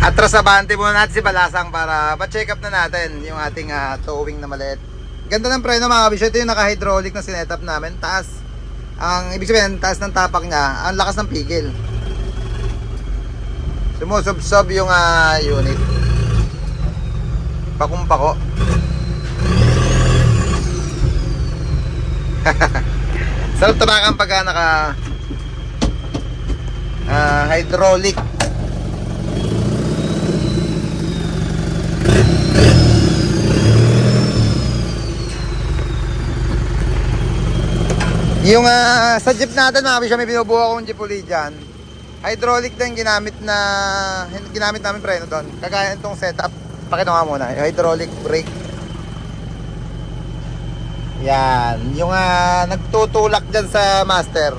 Atras abante muna natin si Balasang para pa-check up na natin yung ating towing na maliit. Ganda ng preno mga kabisyo. Ito yung naka-hydraulic na sinetup namin. Taas. Ang ibig sabihin, taas ng tapak niya. Ang lakas ng pigil. Sumusubsob yung unit. Pakumpako. Sarap tabakan pagka naka hydraulic. Yung sa jeep natin mga kabisyo, may binubuo akong jeep uli dyan. Hydraulic din ginamit namin preno doon. Kagaya itong setup. Pakita nga muna, yung hydraulic brake. Yan, yung nagtutulak dyan sa master.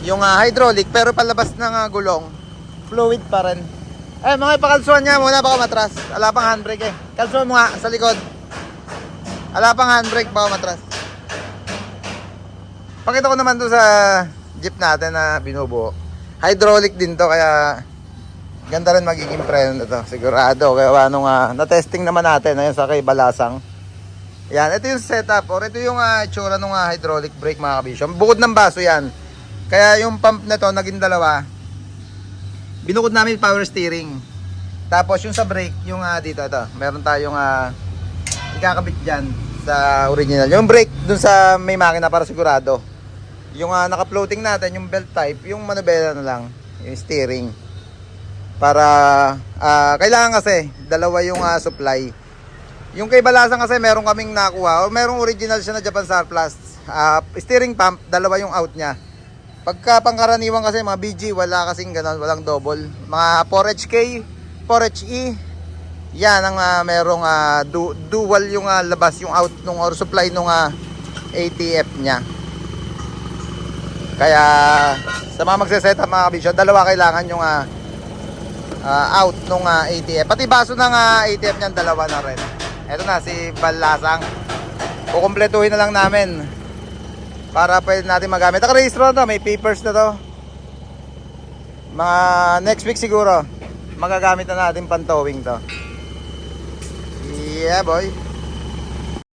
Yung hydraulic pero palabas ng gulong. Fluid pa rin. Mga ipakalsuan niya muna baka matras. Ala pang handbrake eh. Kalsuan mo nga sa likod. Ala pang handbrake baka matras. Pakita ko naman doon sa jeep natin na binubuo. Hydraulic din to kaya ganda rin magiging preno na to. Sigurado. Kaya na-testing naman natin ayun sa kay Balasang. Yan, ito yung setup or ito yung itsura ng hydraulic brake mga kabisyo. Bukod ng baso yan. Kaya yung pump na to naging dalawa. Binukod namin power steering. Tapos yung sa brake, yung dito ito. Meron tayong ikakabit dyan sa original. Yung brake dun sa may makina para sigurado. Yung naka-floating natin, yung belt type, yung manubela na lang, yung steering. Para kailangan kasi dalawa yung supply. Yung kay Balasang kasi meron kaming nakuha o merong original siya na Japan surplus. Steering pump, dalawa yung out niya. Pagka pangkaraniwan kasi mga BG, wala kasing ganon, walang double. Mga 4HK, 4HE, yan ang merong dual yung labas, yung out nung or supply nung ATF niya. Kaya sa mga magse-setup mga kabisyo, dalawa kailangan yung out nung ATF. Pati baso ng ATF niyan, dalawa na rin. Eto na si Balasang. Kukumpletuhin na lang namin para pwede natin magamit. Naka-register na to, may papers na to. Mga next week siguro magagamit na natin pang towing to. Yeah boy.